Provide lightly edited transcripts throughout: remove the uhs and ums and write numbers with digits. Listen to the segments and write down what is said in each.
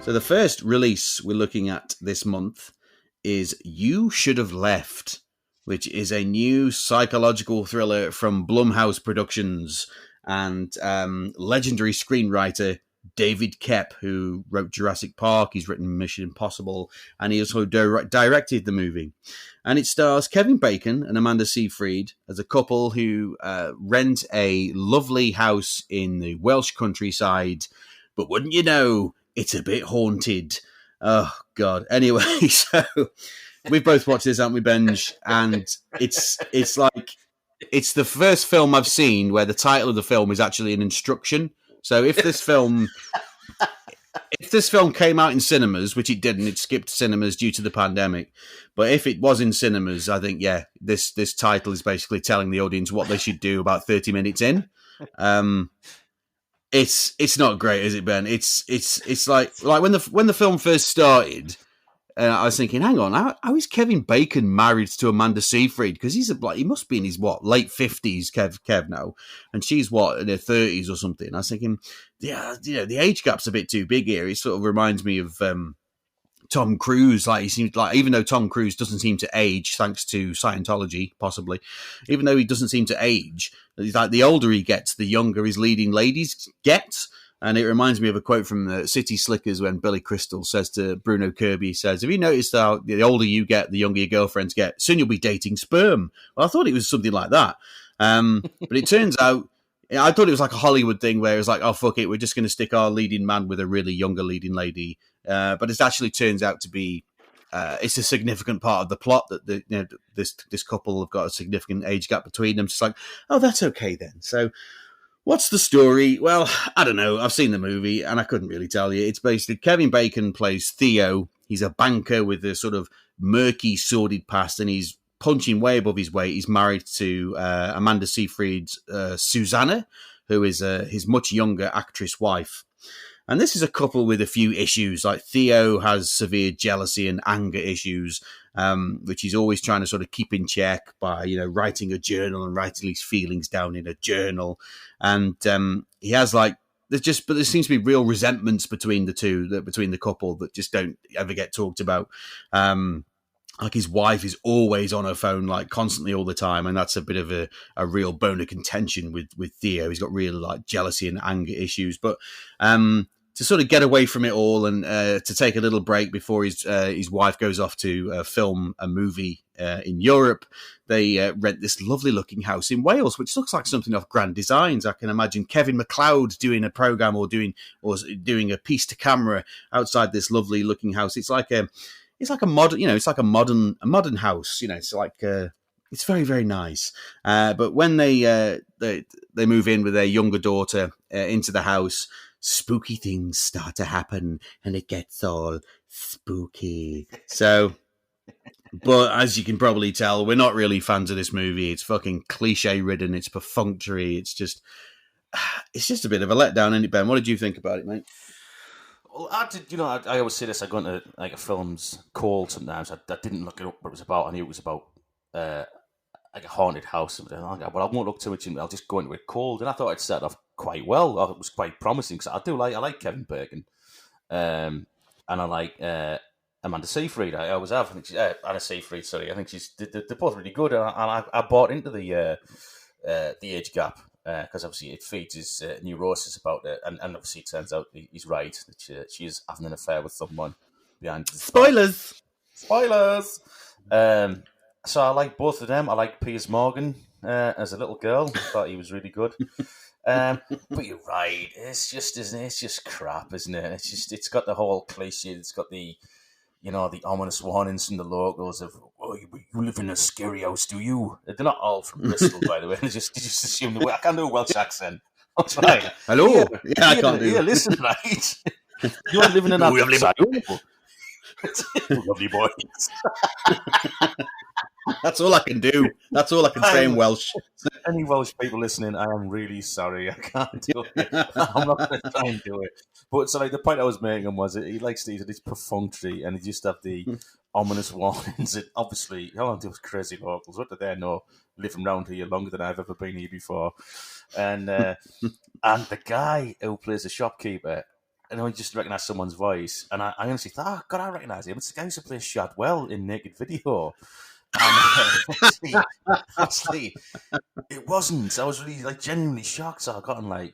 So the first release we're looking at this month is You Should Have Left, which is a new psychological thriller from Blumhouse Productions and legendary screenwriter David Koepp, who wrote Jurassic Park. He's written Mission Impossible, and he also directed the movie. And it stars Kevin Bacon and Amanda Seyfried as a couple who rent a lovely house in the Welsh countryside. But wouldn't you know, it's a bit haunted. Oh, God. Anyway, so we've both watched this, haven't we, Benj? And it's like, it's the first film I've seen where the title of the film is actually an instruction. So if this film came out in cinemas, which it didn't, it skipped cinemas due to the pandemic. But if it was in cinemas, I think, yeah, this title is basically telling the audience what they should do about 30 minutes in. It's not great, is it, Ben? It's like when the film first started, I was thinking, hang on, how is Kevin Bacon married to Amanda Seyfried? Because he must be in his late 50s, Kev now, and she's in her 30s or something. I was thinking, yeah, the age gap's a bit too big here. It sort of reminds me of Tom Cruise. Like, he seems like, even though Tom Cruise doesn't seem to age, thanks to Scientology, possibly, even though he doesn't seem to age, he's like, the older he gets, the younger his leading ladies get. And it reminds me of a quote from City Slickers when Billy Crystal says to Bruno Kirby, says, have you noticed how the older you get, the younger your girlfriends get? Soon you'll be dating sperm. Well, I thought it was something like that. But it turns out, I thought it was like a Hollywood thing where it was like, oh, fuck it, we're just going to stick our leading man with a really younger leading lady. But it actually turns out to be, it's a significant part of the plot that this couple have got a significant age gap between them. Just like, oh, that's okay then. So what's the story? Well, I don't know. I've seen the movie and I couldn't really tell you. It's basically Kevin Bacon plays Theo. He's a banker with a sort of murky, sordid past, and he's punching way above his weight. He's married to Amanda Seyfried's Susanna, who is his much younger actress wife. And this is a couple with a few issues. Like, Theo has severe jealousy and anger issues, which he's always trying to sort of keep in check by, writing a journal and writing his feelings down in a journal. And he has but there seems to be real resentments between the couple that just don't ever get talked about. Like, his wife is always on her phone, like, constantly all the time. And that's a bit of a real bone of contention with Theo. He's got real, like, jealousy and anger issues. But to sort of get away from it all and to take a little break before his wife goes off to film a movie in Europe, they rent this lovely looking house in Wales, which looks like something off Grand Designs. I can imagine Kevin MacLeod doing a program or doing a piece to camera outside this lovely looking house. It's like a modern, it's like a modern house. It's like it's very, very nice. But when they move in with their younger daughter into the house, spooky things start to happen, and it gets all spooky. So, but as you can probably tell, we're not really fans of this movie. It's fucking cliche ridden. It's perfunctory. It's just a bit of a letdown, isn't it, Ben? What did you think about it, mate? Well, I always say this. I go into like a film's called sometimes. I didn't look it up what it was about. I knew it was about like a haunted house. Well, I won't look too much into it. I'll just go into it cold. And I thought I'd set off quite well. It was quite promising because I like Kevin Bacon, and I like Amanda Seyfried. I always have. I think Anna Seyfried. Sorry, I think they're both really good. And I bought into the age gap. Because obviously it feeds his neurosis about it, and obviously it turns out he's right that she is having an affair with someone behind. Spoilers. So I like both of them. I like Piers Morgan as a little girl. I thought he was really good. But you're right. It's just crap, isn't it? It's got the whole cliche. It's got the ominous warnings from the locals of, oh, you live in a scary house, do you? They're not all from Bristol, by the way. They just assume the way. I can't do a Welsh accent. I'll try. Hello. Yeah, I can't do. Yeah, listen, right? You are living in a lovely boys. That's all I can do. That's all I can say in Welsh. Any Welsh people listening, I am really sorry. I can't do it. I'm not going to try and do it. But so, the point I was making was he likes to use it. It's perfunctory, and he just have the ominous warnings. And obviously, those crazy locals. What do they know? Living around here longer than I've ever been here before. And and the guy who plays the shopkeeper, and I just recognised someone's voice, and I honestly thought, oh, God, I recognise him. It's the guy who plays Shadwell in Naked Video. And honestly, it wasn't. I was really genuinely shocked. So I got on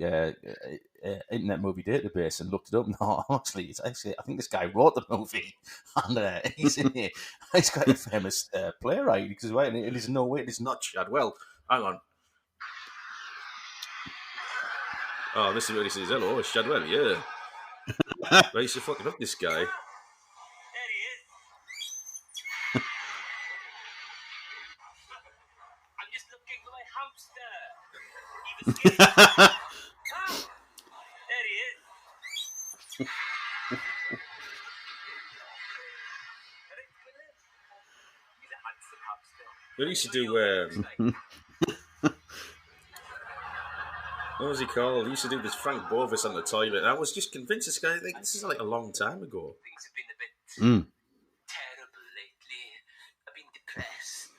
Internet Movie Database and looked it up. No, actually, I think this guy wrote the movie, and he's in here. He's quite a famous playwright because it is no way it is not Shadwell. Hang on. Oh, this is what he says. Hello, it's Shadwell. Yeah. I used to fucking up this guy. There he is. They used to do. What was he called? He used to do this Frank Bovis on the toilet. And I was just convinced this guy. This is like a long time ago. Things have been a bit terrible lately. I've been depressed.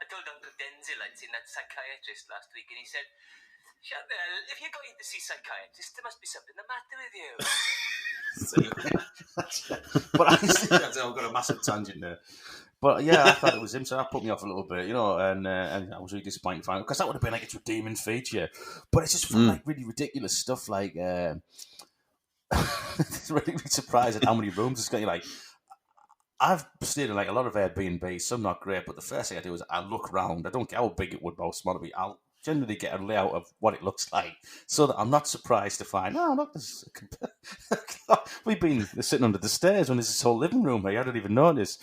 I told Uncle Denzel I'd seen that psychiatrist last week, and he said, "Shadwell, if you're going to see psychiatrist, there must be something the matter with you." But I think I've got a massive tangent there. But yeah, I thought it was him, so that put me off a little bit, and I was really disappointed finally, because that would have been like its redeeming feature. But it's just like really ridiculous stuff, like it's really surprised at how many rooms it's got. You like, I've stayed in like a lot of Airbnbs, some not great, but the first thing I do is I look around. I don't care how big it would be, how small it be. I'll generally get a layout of what it looks like, so that I'm not surprised to find, oh look, we've been sitting under the stairs when there's this whole living room here. I didn't even notice.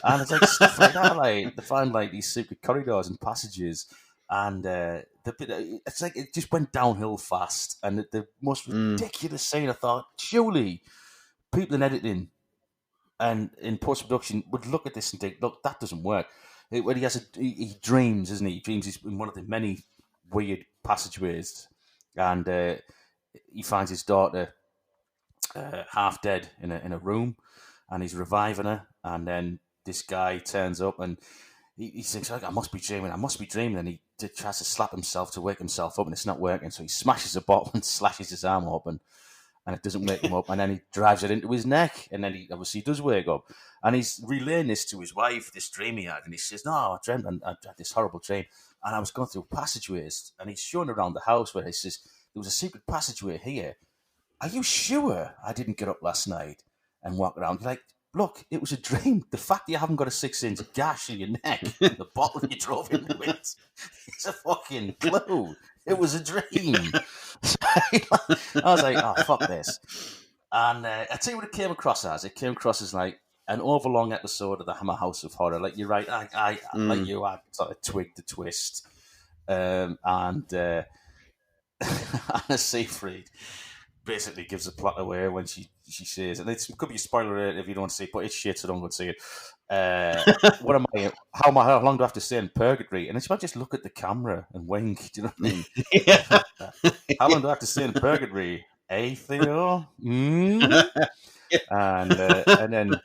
And it's like stuff like that, like they find like these secret corridors and passages, and it's like it just went downhill fast. And the most ridiculous scene, I thought, surely people in editing and in post-production would look at this and think, look, that doesn't work. When he dreams, isn't he? He dreams he's in one of the many weird passageways, and he finds his daughter half dead in a room, and he's reviving her. And then this guy turns up, and he thinks, I must be dreaming, and he tries to slap himself to wake himself up, and it's not working. So he smashes a bottle and slashes his arm open, and it doesn't wake him up. And then he drives it into his neck, and then he obviously does wake up. And he's relaying this to his wife, this dream he had, and he says, "No, I dreamt, and I had this horrible dream, and I was going through passageways." And he's showing around the house where he says, "There was a secret passageway here. Are you sure I didn't get up last night and walk around?" You're like, look, it was a dream. The fact that you haven't got a 6-inch gash in your neck, the bottle you drove into it, it's a fucking clue. It was a dream. I was like, oh, fuck this. And I tell you what it came across as. It came across as like an overlong episode of the Hammer House of Horror. Like, you're right, I like you, I sort of twigged the twist. And Anna Seyfried basically gives the plot away when she says, and it could be a spoiler if you don't want to see it, but it's shit, so don't go and see it. What am I? How long do I have to stay in purgatory? And it's about just look at the camera and wink. Do you know what I mean? Yeah. How long do I have to stay in purgatory? Theo? And then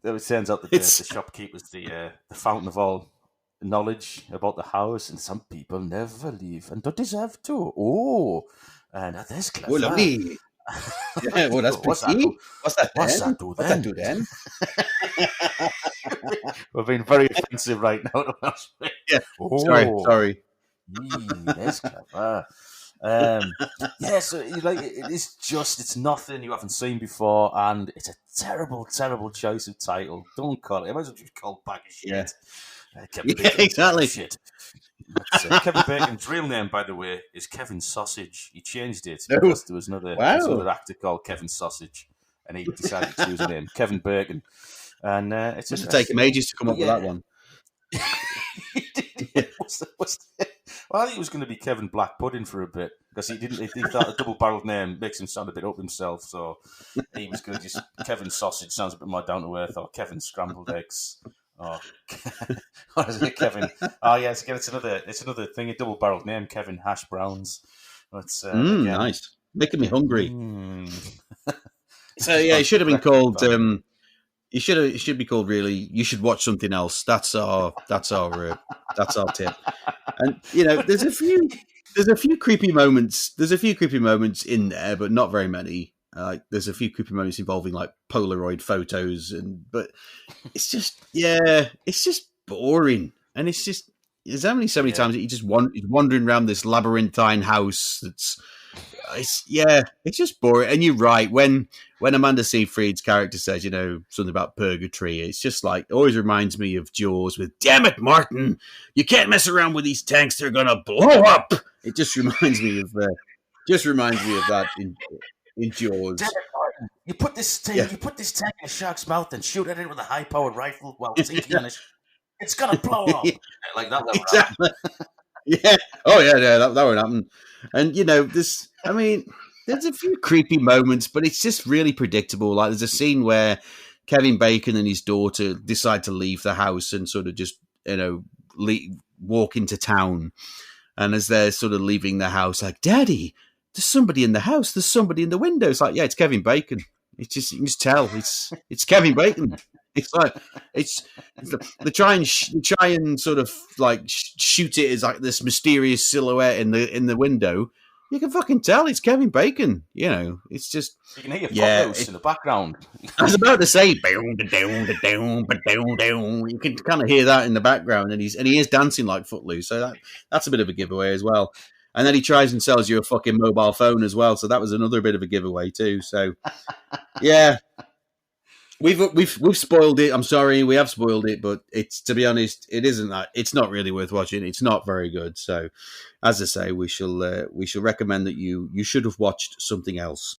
it turns out that the shopkeeper's the fountain of all knowledge about the house, and some people never leave and don't deserve to. Oh, and that's clever. Oh, lovely. Yeah, well, that's pretty. What's that do then? We're being very offensive right now. Yeah. Oh, sorry. That's clever. So it's nothing you haven't seen before, and it's a terrible, terrible choice of title. Don't call it. I might as well just call it Bag of Shit. Yeah. Exactly. Shit. Kevin Bacon's real name, by the way, is Kevin Sausage. He changed it because there was another actor called Kevin Sausage, and he decided to choose a name, Kevin Bacon. And it's must have taken him ages to come up with that one. Well, I think it was going to be Kevin Black Pudding for a bit, because he thought a double-barreled name makes him sound a bit up himself, so he was going to just Kevin Sausage sounds a bit more down to earth, or Kevin Scrambled Eggs. Oh, what is it, Kevin? Oh, yeah, it's another thing, a double-barreled name, Kevin Hash Browns. That's nice, making me hungry. So yeah, it should have been called. It should be called. Really, you should watch something else. That's our tip. And there's a few creepy moments. There's a few creepy moments in there, but not very many. There's a few creepy moments involving like Polaroid photos, but it's just it's just boring, and it's just there's only so many times that he's wandering around this labyrinthine house. It's just boring. And you're right, when Amanda Seyfried's character says, something about purgatory, it's just like, it always reminds me of Jaws with, damn it, Martin, you can't mess around with these tanks, they're gonna blow up. It just reminds me of that in Jaws. Damn it, Martin. You put this tank in a shark's mouth and shoot at it with a high-powered rifle while sinking in it. It's gonna blow up. Like that. Exactly. Yeah. Oh yeah, that won't happen. And there's a few creepy moments, but it's just really predictable. Like there's a scene where Kevin Bacon and his daughter decide to leave the house and sort of just walk into town. And as they're sort of leaving the house, like, Daddy, there's somebody in the house. There's somebody in the window. It's like, yeah, it's Kevin Bacon. It's just, you can just tell it's Kevin Bacon. It's like they try and sort of like shoot it as like this mysterious silhouette in the window. You can fucking tell it's Kevin Bacon. It's just you can hear Footloose in the background. I was about to say, you can kind of hear that in the background, and he is dancing like Footloose. So that's a bit of a giveaway as well. And then he tries and sells you a fucking mobile phone as well. So that was another bit of a giveaway too. So yeah. We've spoiled it. I'm sorry, we have spoiled it, but it's, to be honest, it isn't that. It's not really worth watching. It's not very good. So, as I say, we shall recommend that you should have watched something else.